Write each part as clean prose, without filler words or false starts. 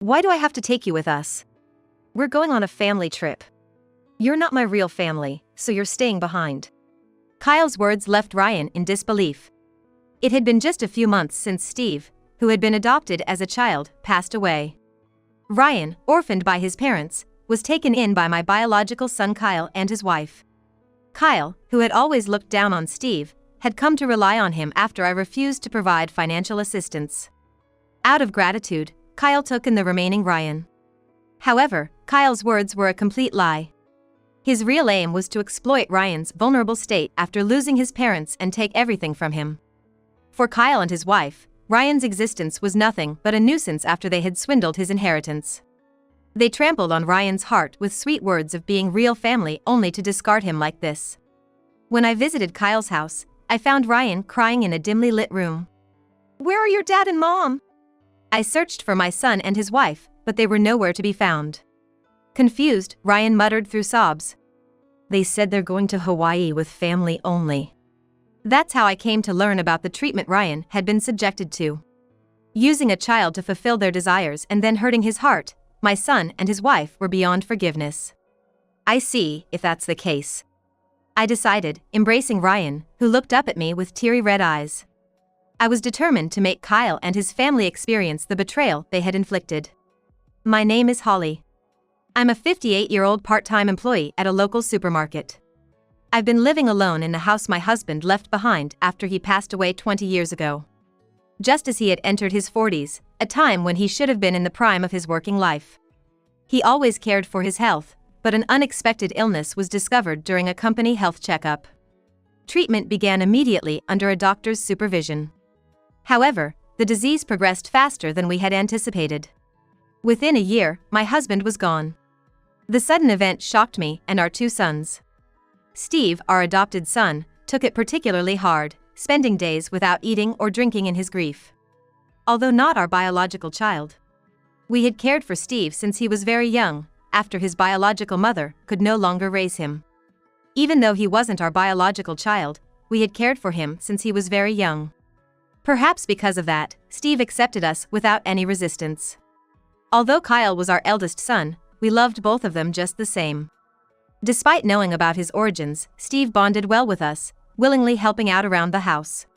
Why do I have to take you with us? We're going on a family trip. You're not my real family, so you're staying behind. Kyle's words left Ryan in disbelief. It had been just a few months since Steve, who had been adopted as a child, passed away. Ryan, orphaned by his parents, was taken in by my biological son Kyle and his wife. Kyle, who had always looked down on Steve, had come to rely on him after I refused to provide financial assistance. Out of gratitude, Kyle took in the remaining Ryan. However, Kyle's words were a complete lie. His real aim was to exploit Ryan's vulnerable state after losing his parents and take everything from him. For Kyle and his wife, Ryan's existence was nothing but a nuisance after they had swindled his inheritance. They trampled on Ryan's heart with sweet words of being real family only to discard him like this. When I visited Kyle's house, I found Ryan crying in a dimly lit room. "Where are your dad and mom?" I searched for my son and his wife, but they were nowhere to be found. Confused, Ryan muttered through sobs. "They said they're going to Hawaii with family only." That's how I came to learn about the treatment Ryan had been subjected to. Using a child to fulfill their desires and then hurting his heart, my son and his wife were beyond forgiveness. I see, if that's the case. I decided, embracing Ryan, who looked up at me with teary red eyes. I was determined to make Kyle and his family experience the betrayal they had inflicted. My name is Holly. I'm a 58-year-old part-time employee at a local supermarket. I've been living alone in the house my husband left behind after he passed away 20 years ago. Just as he had entered his 40s, a time when he should have been in the prime of his working life. He always cared for his health, but an unexpected illness was discovered during a company health checkup. Treatment began immediately under a doctor's supervision. However, the disease progressed faster than we had anticipated. Within a year, my husband was gone. The sudden event shocked me and our two sons. Steve, our adopted son, took it particularly hard, spending days without eating or drinking in his grief. Although not our biological child. We had cared for Steve since he was very young, after his biological mother could no longer raise him. Even though he wasn't our biological child, we had cared for him since he was very young. Perhaps because of that, Steve accepted us without any resistance. Although Kyle was our eldest son, we loved both of them just the same. Despite knowing about his origins, Steve bonded well with us, willingly helping out around the house.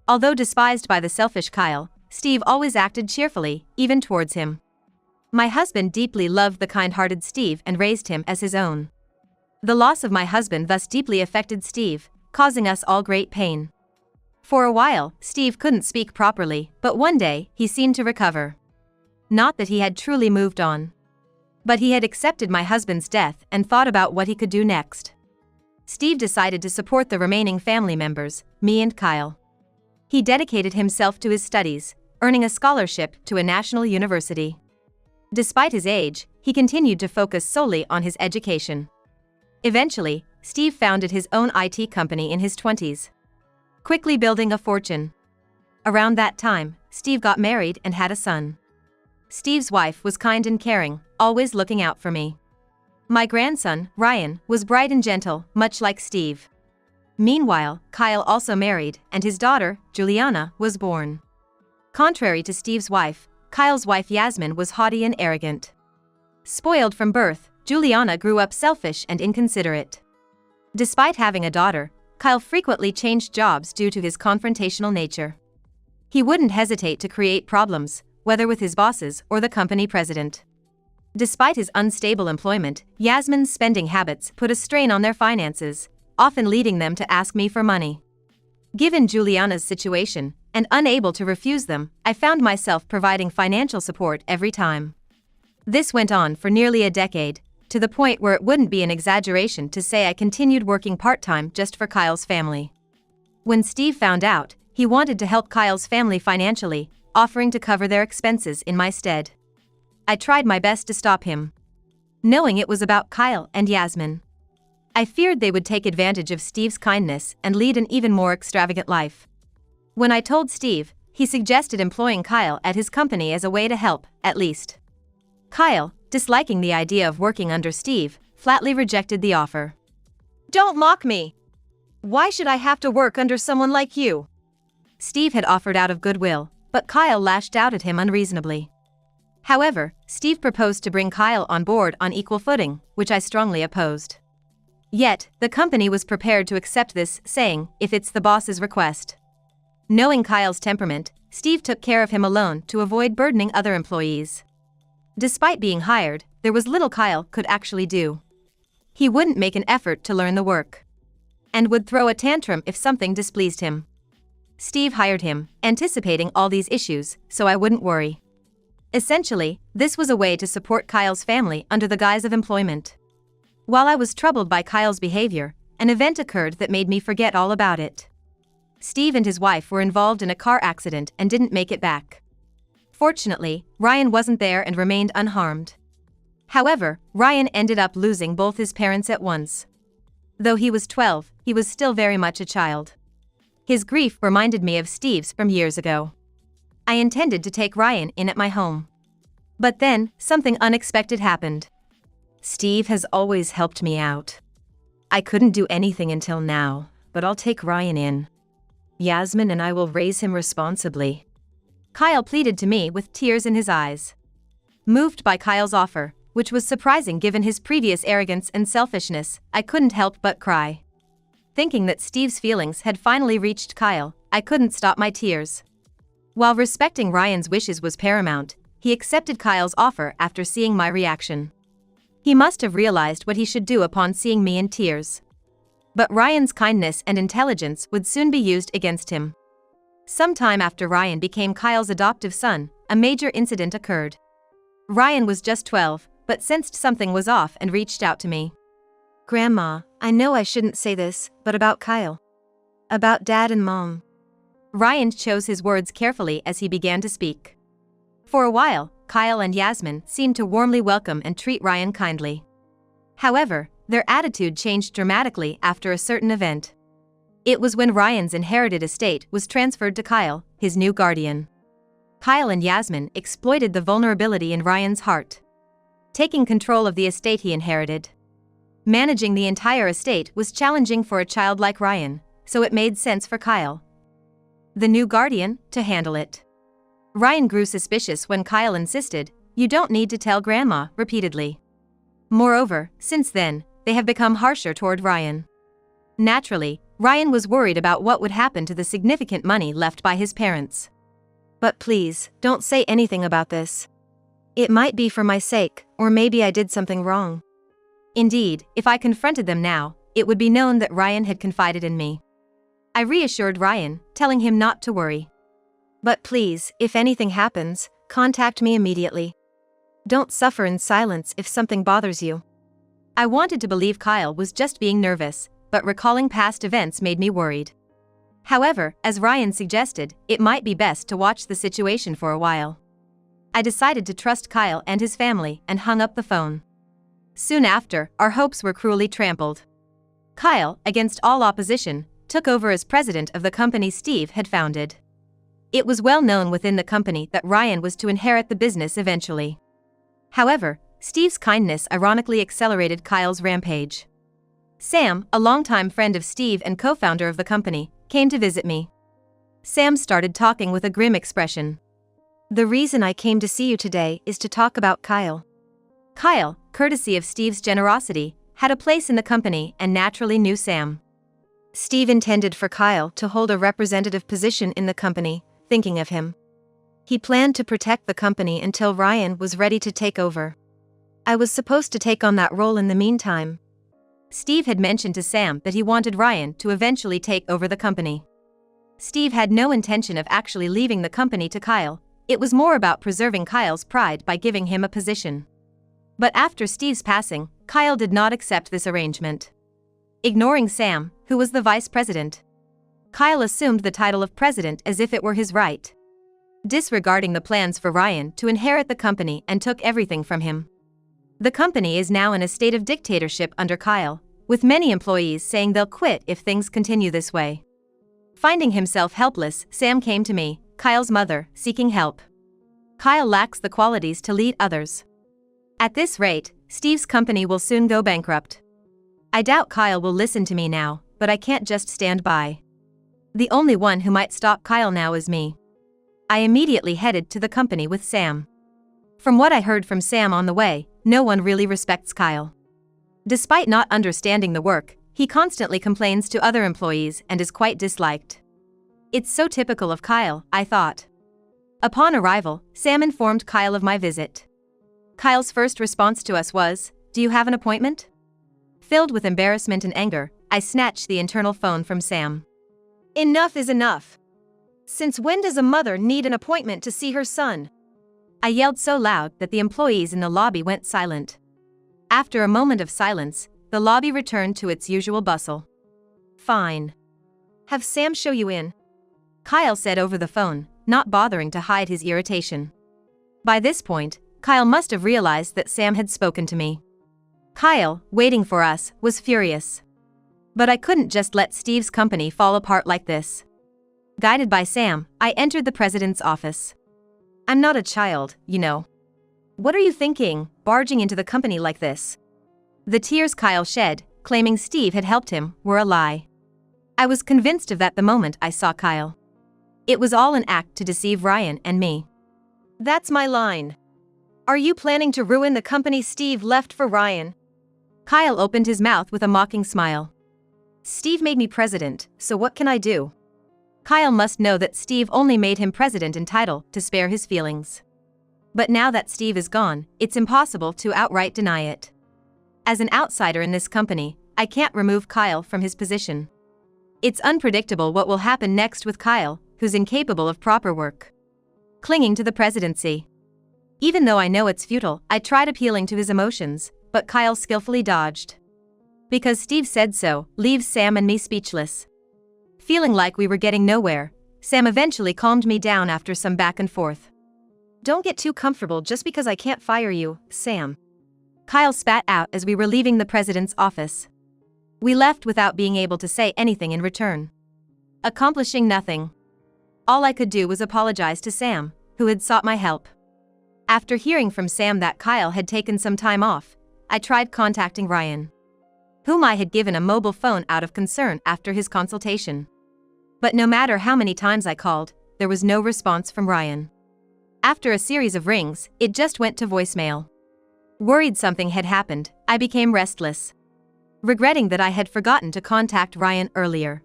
Although despised by the selfish Kyle, Steve always acted cheerfully, even towards him. My husband deeply loved the kind-hearted Steve and raised him as his own. The loss of my husband thus deeply affected Steve, causing us all great pain. For a while, Steve couldn't speak properly, but one day, he seemed to recover. Not that he had truly moved on. But he had accepted my husband's death and thought about what he could do next. Steve decided to support the remaining family members, me and Kyle. He dedicated himself to his studies, earning a scholarship to a national university. Despite his age, he continued to focus solely on his education. Eventually, Steve founded his own IT company in his 20s. Quickly building a fortune. Around that time, Steve got married and had a son. Steve's wife was kind and caring, always looking out for me. My grandson, Ryan, was bright and gentle, much like Steve. Meanwhile, Kyle also married, and his daughter, Juliana, was born. Contrary to Steve's wife, Kyle's wife Yasmin was haughty and arrogant. Spoiled from birth, Juliana grew up selfish and inconsiderate. Despite having a daughter, Kyle frequently changed jobs due to his confrontational nature. He wouldn't hesitate to create problems, whether with his bosses or the company president. Despite his unstable employment, Yasmin's spending habits put a strain on their finances, often leading them to ask me for money. Given Juliana's situation, and unable to refuse them, I found myself providing financial support every time. This went on for nearly a decade, to the point where it wouldn't be an exaggeration to say I continued working part-time just for Kyle's family. When Steve found out, he wanted to help Kyle's family financially, offering to cover their expenses in my stead. I tried my best to stop him. Knowing it was about Kyle and Yasmin. I feared they would take advantage of Steve's kindness and lead an even more extravagant life. When I told Steve, he suggested employing Kyle at his company as a way to help, at least. Kyle, disliking the idea of working under Steve, flatly rejected the offer. "Don't mock me! Why should I have to work under someone like you?" Steve had offered out of goodwill, but Kyle lashed out at him unreasonably. However, Steve proposed to bring Kyle on board on equal footing, which I strongly opposed. Yet, the company was prepared to accept this, saying, if it's the boss's request. Knowing Kyle's temperament, Steve took care of him alone to avoid burdening other employees. Despite being hired, there was little Kyle could actually do. He wouldn't make an effort to learn the work, and would throw a tantrum if something displeased him. Steve hired him, anticipating all these issues, so I wouldn't worry. Essentially, this was a way to support Kyle's family under the guise of employment. While I was troubled by Kyle's behavior, an event occurred that made me forget all about it. Steve and his wife were involved in a car accident and didn't make it back. Fortunately, Ryan wasn't there and remained unharmed. However, Ryan ended up losing both his parents at once. Though he was 12, he was still very much a child. His grief reminded me of Steve's from years ago. I intended to take Ryan in at my home. But then, something unexpected happened. Steve has always helped me out. I couldn't do anything until now, but I'll take Ryan in. Yasmin and I will raise him responsibly. Kyle pleaded to me with tears in his eyes. Moved by Kyle's offer, which was surprising given his previous arrogance and selfishness, I couldn't help but cry. Thinking that Steve's feelings had finally reached Kyle, I couldn't stop my tears. While respecting Ryan's wishes was paramount, he accepted Kyle's offer after seeing my reaction. He must have realized what he should do upon seeing me in tears. But Ryan's kindness and intelligence would soon be used against him. Sometime after Ryan became Kyle's adoptive son, a major incident occurred. Ryan was just 12, but sensed something was off and reached out to me. Grandma, I know I shouldn't say this, but about Kyle. About Dad and Mom. Ryan chose his words carefully as he began to speak. For a while, Kyle and Yasmin seemed to warmly welcome and treat Ryan kindly. However, their attitude changed dramatically after a certain event. It was when Ryan's inherited estate was transferred to Kyle, his new guardian. Kyle and Yasmin exploited the vulnerability in Ryan's heart, taking control of the estate he inherited. Managing the entire estate was challenging for a child like Ryan, so it made sense for Kyle, the new guardian, to handle it. Ryan grew suspicious when Kyle insisted, "You don't need to tell Grandma," repeatedly. Moreover, since then, they have become harsher toward Ryan. Naturally, Ryan was worried about what would happen to the significant money left by his parents. But please, don't say anything about this. It might be for my sake, or maybe I did something wrong. Indeed, if I confronted them now, it would be known that Ryan had confided in me. I reassured Ryan, telling him not to worry. But please, if anything happens, contact me immediately. Don't suffer in silence if something bothers you. I wanted to believe Kyle was just being nervous, but recalling past events made me worried. However, as Ryan suggested, it might be best to watch the situation for a while. I decided to trust Kyle and his family and hung up the phone. Soon after, our hopes were cruelly trampled. Kyle, against all opposition, took over as president of the company Steve had founded. It was well known within the company that Ryan was to inherit the business eventually. However, Steve's kindness ironically accelerated Kyle's rampage. Sam, a longtime friend of Steve and co-founder of the company, came to visit me. Sam started talking with a grim expression. "The reason I came to see you today is to talk about Kyle." Kyle, courtesy of Steve's generosity, had a place in the company and naturally knew Sam. Steve intended for Kyle to hold a representative position in the company, thinking of him. He planned to protect the company until Ryan was ready to take over. I was supposed to take on that role in the meantime. Steve had mentioned to Sam that he wanted Ryan to eventually take over the company. Steve had no intention of actually leaving the company to Kyle. It was more about preserving Kyle's pride by giving him a position. But after Steve's passing, Kyle did not accept this arrangement. Ignoring Sam, who was the vice president, Kyle assumed the title of president as if it were his right, disregarding the plans for Ryan to inherit the company, and took everything from him. The company is now in a state of dictatorship under Kyle, with many employees saying they'll quit if things continue this way. Finding himself helpless, Sam came to me, Kyle's mother, seeking help. Kyle lacks the qualities to lead others. At this rate, Steve's company will soon go bankrupt. I doubt Kyle will listen to me now, but I can't just stand by. The only one who might stop Kyle now is me. I immediately headed to the company with Sam. From what I heard from Sam on the way, no one really respects Kyle. Despite not understanding the work, he constantly complains to other employees and is quite disliked. It's so typical of Kyle, I thought. Upon arrival, Sam informed Kyle of my visit. Kyle's first response to us was, "Do you have an appointment?" Filled with embarrassment and anger, I snatched the internal phone from Sam. Enough is enough. Since when does a mother need an appointment to see her son? I yelled so loud that the employees in the lobby went silent. After a moment of silence, the lobby returned to its usual bustle. Fine. Have Sam show you in, Kyle said over the phone, not bothering to hide his irritation. By this point, Kyle must have realized that Sam had spoken to me. Kyle, waiting for us, was furious. But I couldn't just let Steve's company fall apart like this. Guided by Sam, I entered the president's office. I'm not a child, you know. What are you thinking, barging into the company like this? The tears Kyle shed, claiming Steve had helped him, were a lie. I was convinced of that the moment I saw Kyle. It was all an act to deceive Ryan and me. That's my line. Are you planning to ruin the company Steve left for Ryan? Kyle opened his mouth with a mocking smile. Steve made me president, so what can I do? Kyle must know that Steve only made him president in title to spare his feelings. But now that Steve is gone, it's impossible to outright deny it. As an outsider in this company, I can't remove Kyle from his position. It's unpredictable what will happen next with Kyle, who's incapable of proper work. Clinging to the presidency. Even though I know it's futile, I tried appealing to his emotions, but Kyle skillfully dodged. Because Steve said so, leaves Sam and me speechless. Feeling like we were getting nowhere, Sam eventually calmed me down after some back and forth. Don't get too comfortable just because I can't fire you, Sam. Kyle spat out as we were leaving the president's office. We left without being able to say anything in return. Accomplishing nothing. All I could do was apologize to Sam, who had sought my help. After hearing from Sam that Kyle had taken some time off, I tried contacting Ryan, whom I had given a mobile phone out of concern after his consultation. But no matter how many times I called, there was no response from Ryan. After a series of rings, it just went to voicemail. Worried something had happened, I became restless, regretting that I had forgotten to contact Ryan earlier.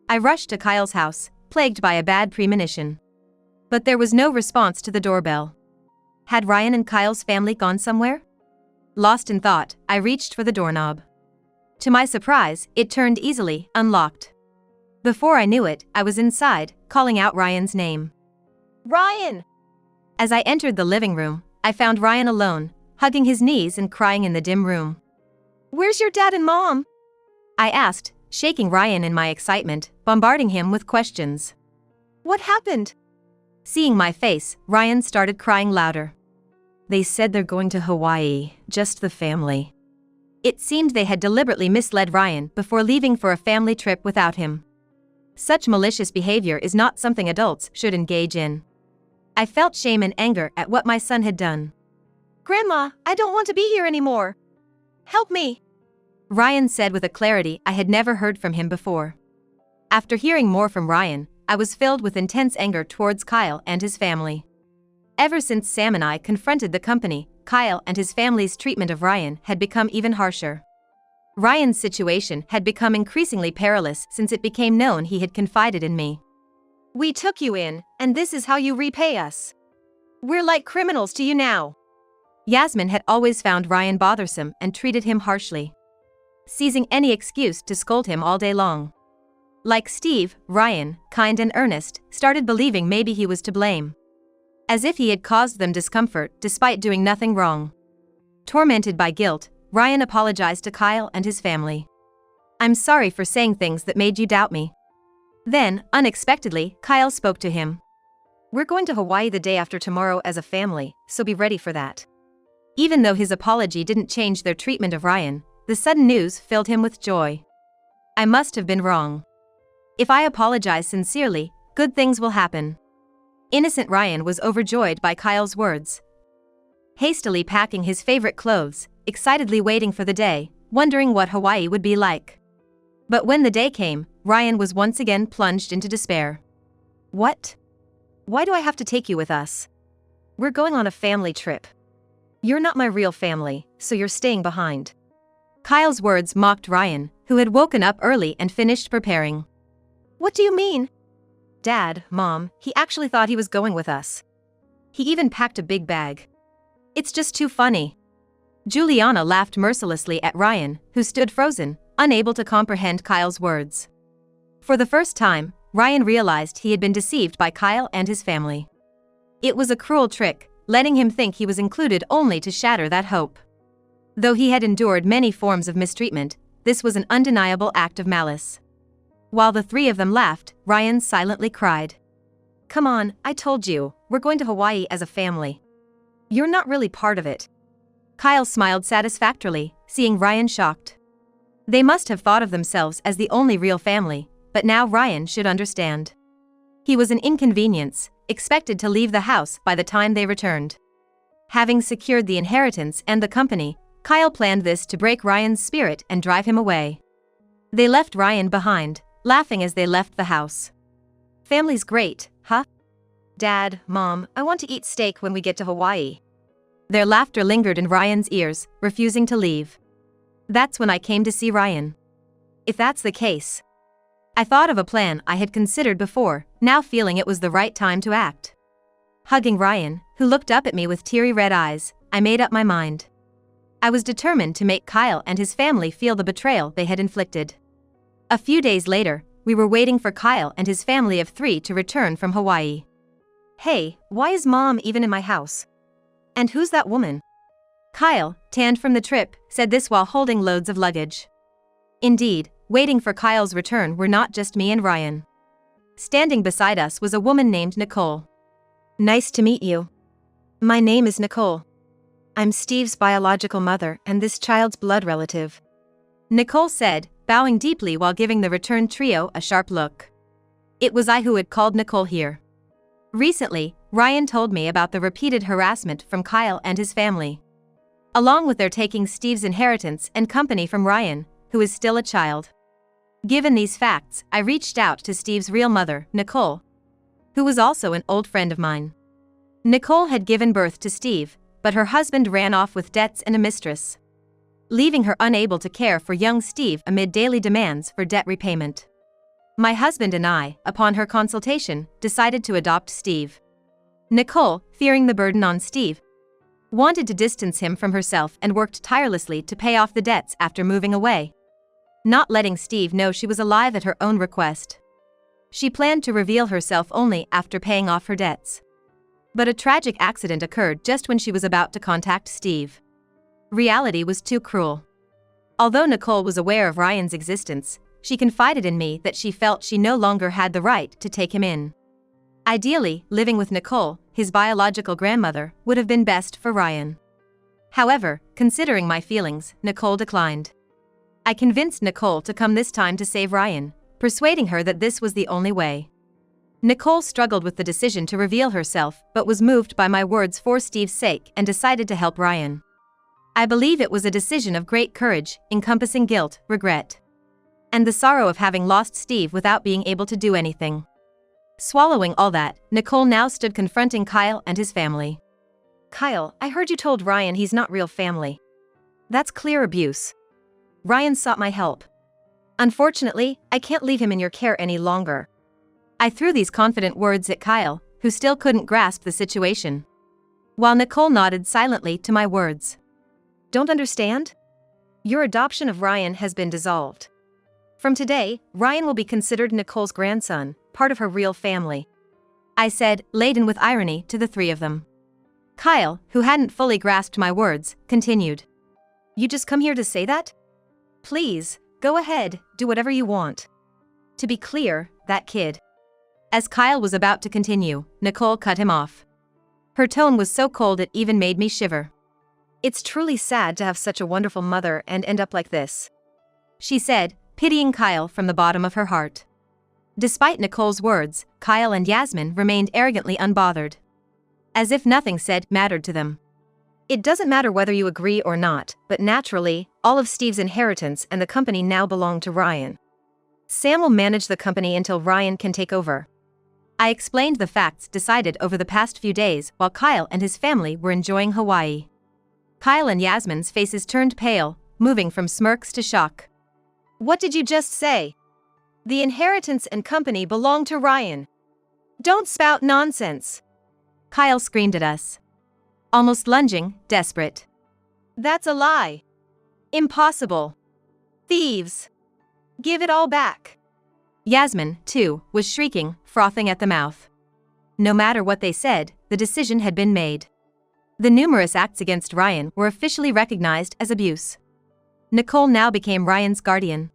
I rushed to Kyle's house, plagued by a bad premonition. But there was no response to the doorbell. Had Ryan and Kyle's family gone somewhere? Lost in thought, I reached for the doorknob. To my surprise, it turned easily, unlocked. Before I knew it, I was inside, calling out Ryan's name. Ryan! As I entered the living room, I found Ryan alone, hugging his knees and crying in the dim room. Where's your dad and mom? I asked, shaking Ryan in my excitement, bombarding him with questions. What happened? Seeing my face, Ryan started crying louder. They said they're going to Hawaii, just the family. It seemed they had deliberately misled Ryan before leaving for a family trip without him. Such malicious behavior is not something adults should engage in. I felt shame and anger at what my son had done. Grandma, I don't want to be here anymore. Help me. Ryan said with a clarity I had never heard from him before. After hearing more from Ryan, I was filled with intense anger towards Kyle and his family. Ever since Sam and I confronted the company, Kyle and his family's treatment of Ryan had become even harsher. Ryan's situation had become increasingly perilous since it became known he had confided in me. We took you in, and this is how you repay us. We're like criminals to you now. Yasmin had always found Ryan bothersome and treated him harshly, seizing any excuse to scold him all day long. Like Steve, Ryan, kind and earnest, started believing maybe he was to blame, as if he had caused them discomfort despite doing nothing wrong. Tormented by guilt, Ryan apologized to Kyle and his family. I'm sorry for saying things that made you doubt me. Then, unexpectedly, Kyle spoke to him. We're going to Hawaii the day after tomorrow as a family, so be ready for that. Even though his apology didn't change their treatment of Ryan, the sudden news filled him with joy. I must have been wrong. If I apologize sincerely, good things will happen. Innocent Ryan was overjoyed by Kyle's words. Hastily packing his favorite clothes, excitedly waiting for the day, wondering what Hawaii would be like. But when the day came, Ryan was once again plunged into despair. What? Why do I have to take you with us? We're going on a family trip. You're not my real family, so you're staying behind. Kyle's words mocked Ryan, who had woken up early and finished preparing. What do you mean? Dad, Mom, he actually thought he was going with us. He even packed a big bag. It's just too funny. Juliana laughed mercilessly at Ryan, who stood frozen, unable to comprehend Kyle's words. For the first time, Ryan realized he had been deceived by Kyle and his family. It was a cruel trick, letting him think he was included only to shatter that hope. Though he had endured many forms of mistreatment, this was an undeniable act of malice. While the three of them laughed, Ryan silently cried. Come on, I told you, we're going to Hawaii as a family. You're not really part of it. Kyle smiled satisfactorily, seeing Ryan shocked. They must have thought of themselves as the only real family, but now Ryan should understand. He was an inconvenience, expected to leave the house by the time they returned. Having secured the inheritance and the company, Kyle planned this to break Ryan's spirit and drive him away. They left Ryan behind, laughing as they left the house. Family's great, huh? Dad, Mom, I want to eat steak when we get to Hawaii. Their laughter lingered in Ryan's ears, refusing to leave. That's when I came to see Ryan. If that's the case. I thought of a plan I had considered before, now feeling it was the right time to act. Hugging Ryan, who looked up at me with teary red eyes, I made up my mind. I was determined to make Kyle and his family feel the betrayal they had inflicted. A few days later, we were waiting for Kyle and his family of 3 to return from Hawaii. Hey, why is Mom even in my house? And who's that woman? Kyle, tanned from the trip, said this while holding loads of luggage. Indeed, waiting for Kyle's return were not just me and Ryan. Standing beside us was a woman named Nicole. Nice to meet you. My name is Nicole. I'm Steve's biological mother and this child's blood relative. Nicole said, bowing deeply while giving the returned trio a sharp look. It was I who had called Nicole here. Recently, Ryan told me about the repeated harassment from Kyle and his family. Along with their taking Steve's inheritance and company from Ryan, who is still a child. Given these facts, I reached out to Steve's real mother, Nicole, who was also an old friend of mine. Nicole had given birth to Steve, but her husband ran off with debts and a mistress, leaving her unable to care for young Steve amid daily demands for debt repayment. My husband and I, upon her consultation, decided to adopt Steve. Nicole, fearing the burden on Steve, wanted to distance him from herself and worked tirelessly to pay off the debts after moving away, not letting Steve know she was alive at her own request. She planned to reveal herself only after paying off her debts. But a tragic accident occurred just when she was about to contact Steve. Reality was too cruel. Although Nicole was aware of Ryan's existence, she confided in me that she felt she no longer had the right to take him in. Ideally, living with Nicole, his biological grandmother, would have been best for Ryan. However, considering my feelings, Nicole declined. I convinced Nicole to come this time to save Ryan, persuading her that this was the only way. Nicole struggled with the decision to reveal herself but was moved by my words for Steve's sake and decided to help Ryan. I believe it was a decision of great courage, encompassing guilt, regret, and the sorrow of having lost Steve without being able to do anything. Swallowing all that, Nicole now stood confronting Kyle and his family. Kyle, I heard you told Ryan he's not real family. That's clear abuse. Ryan sought my help. Unfortunately, I can't leave him in your care any longer. I threw these confident words at Kyle, who still couldn't grasp the situation, while Nicole nodded silently to my words. Don't understand? Your adoption of Ryan has been dissolved. From today, Ryan will be considered Nicole's grandson, part of her real family, I said, laden with irony, to the 3 of them. Kyle, who hadn't fully grasped my words, continued. You just come here to say that? Please, go ahead, do whatever you want. To be clear, that kid. As Kyle was about to continue, Nicole cut him off. Her tone was so cold it even made me shiver. It's truly sad to have such a wonderful mother and end up like this, she said, pitying Kyle from the bottom of her heart. Despite Nicole's words, Kyle and Yasmin remained arrogantly unbothered, as if nothing said mattered to them. It doesn't matter whether you agree or not, but naturally, all of Steve's inheritance and the company now belong to Ryan. Sam will manage the company until Ryan can take over. I explained the facts decided over the past few days while Kyle and his family were enjoying Hawaii. Kyle and Yasmin's faces turned pale, moving from smirks to shock. What did you just say? The inheritance and company belong to Ryan. Don't spout nonsense. Kyle screamed at us, almost lunging, desperate. That's a lie. Impossible. Thieves. Give it all back. Yasmin, too, was shrieking, frothing at the mouth. No matter what they said, the decision had been made. The numerous acts against Ryan were officially recognized as abuse. Nicole now became Ryan's guardian.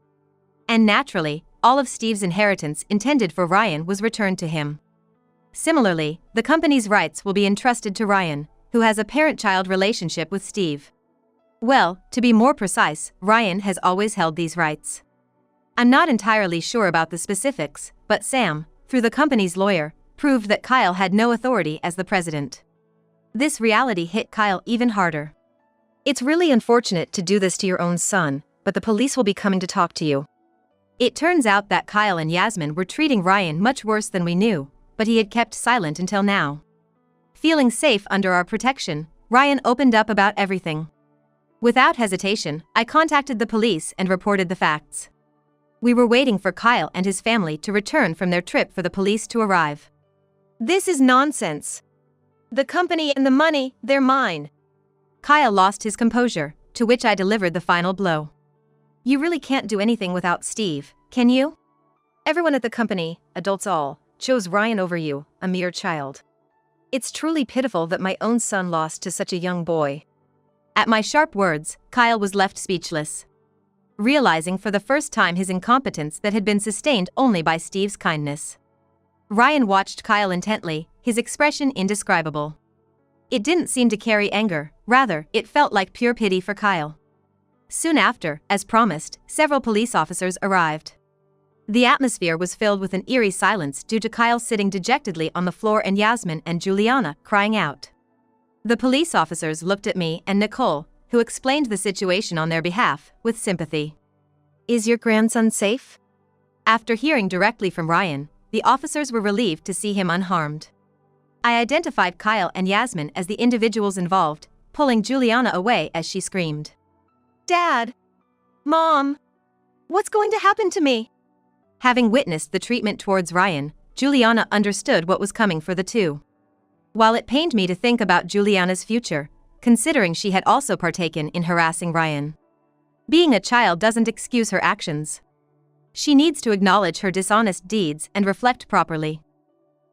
And naturally, all of Steve's inheritance intended for Ryan was returned to him. Similarly, the company's rights will be entrusted to Ryan, who has a parent-child relationship with Steve. Well, to be more precise, Ryan has always held these rights. I'm not entirely sure about the specifics, but Sam, through the company's lawyer, proved that Kyle had no authority as the president. This reality hit Kyle even harder. It's really unfortunate to do this to your own son, but the police will be coming to talk to you. It turns out that Kyle and Yasmin were treating Ryan much worse than we knew, but he had kept silent until now. Feeling safe under our protection, Ryan opened up about everything. Without hesitation, I contacted the police and reported the facts. We were waiting for Kyle and his family to return from their trip for the police to arrive. This is nonsense. The company and the money, they're mine. Kyle lost his composure, to which I delivered the final blow. You really can't do anything without Steve, can you? Everyone at the company, adults all, chose Ryan over you, a mere child. It's truly pitiful that my own son lost to such a young boy. At my sharp words, Kyle was left speechless, realizing for the first time his incompetence that had been sustained only by Steve's kindness. Ryan watched Kyle intently, his expression indescribable. It didn't seem to carry anger, rather, it felt like pure pity for Kyle. Soon after, as promised, several police officers arrived. The atmosphere was filled with an eerie silence due to Kyle sitting dejectedly on the floor and Yasmin and Juliana crying out. The police officers looked at me and Nicole, who explained the situation on their behalf, with sympathy. Is your grandson safe? After hearing directly from Ryan, the officers were relieved to see him unharmed. I identified Kyle and Yasmin as the individuals involved, pulling Juliana away as she screamed. Dad! Mom! What's going to happen to me? Having witnessed the treatment towards Ryan, Juliana understood what was coming for the two. While it pained me to think about Juliana's future, considering she had also partaken in harassing Ryan. Being a child doesn't excuse her actions. She needs to acknowledge her dishonest deeds and reflect properly.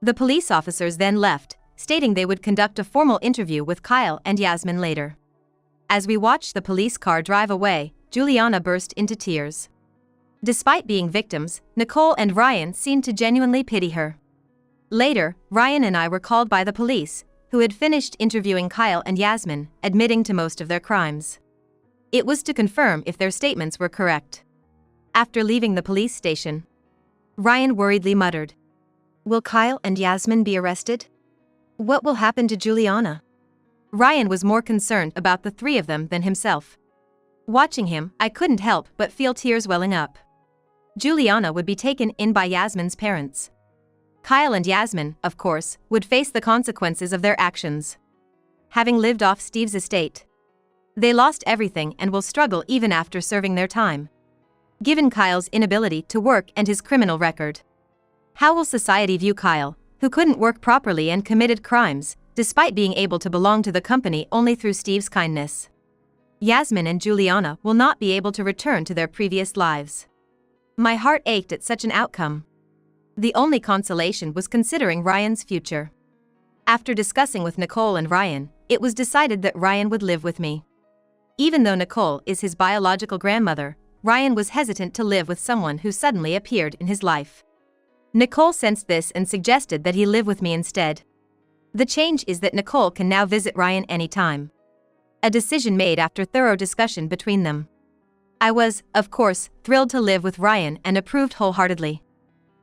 The police officers then left, stating they would conduct a formal interview with Kyle and Yasmin later. As we watched the police car drive away, Juliana burst into tears. Despite being victims, Nicole and Ryan seemed to genuinely pity her. Later, Ryan and I were called by the police, who had finished interviewing Kyle and Yasmin, admitting to most of their crimes. It was to confirm if their statements were correct. After leaving the police station, Ryan worriedly muttered, Will Kyle and Yasmin be arrested? What will happen to Juliana? Ryan was more concerned about the three of them than himself. Watching him, I couldn't help but feel tears welling up. Juliana would be taken in by Yasmin's parents. Kyle and Yasmin, of course, would face the consequences of their actions. Having lived off Steve's estate, they lost everything and will struggle even after serving their time. Given Kyle's inability to work and his criminal record, how will society view Kyle, who couldn't work properly and committed crimes, despite being able to belong to the company only through Steve's kindness? Yasmin and Juliana will not be able to return to their previous lives. My heart ached at such an outcome. The only consolation was considering Ryan's future. After discussing with Nicole and Ryan, it was decided that Ryan would live with me. Even though Nicole is his biological grandmother, Ryan was hesitant to live with someone who suddenly appeared in his life. Nicole sensed this and suggested that he live with me instead. The change is that Nicole can now visit Ryan anytime. A decision made after thorough discussion between them. I was, of course, thrilled to live with Ryan and approved wholeheartedly.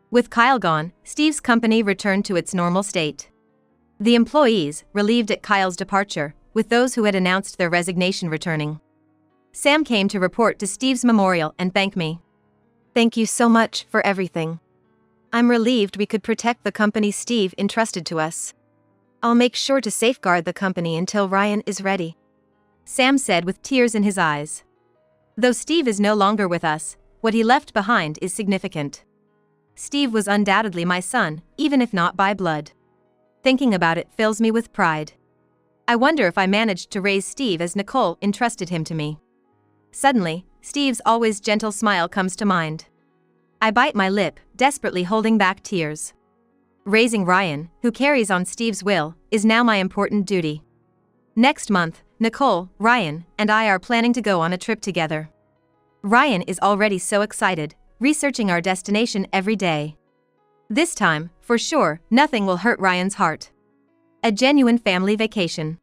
With Kyle gone, Steve's company returned to its normal state. The employees, relieved at Kyle's departure, with those who had announced their resignation returning. Sam came to report to Steve's memorial and thank me. Thank you so much for everything. I'm relieved we could protect the company Steve entrusted to us. I'll make sure to safeguard the company until Ryan is ready," Sam said with tears in his eyes. Though Steve is no longer with us, what he left behind is significant. Steve was undoubtedly my son, even if not by blood. Thinking about it fills me with pride. I wonder if I managed to raise Steve as Nicole entrusted him to me. Suddenly, Steve's always gentle smile comes to mind. I bite my lip, desperately holding back tears. Raising Ryan, who carries on Steve's will, is now my important duty. Next month, Nicole, Ryan, and I are planning to go on a trip together. Ryan is already so excited, researching our destination every day. This time, for sure, nothing will hurt Ryan's heart. A genuine family vacation.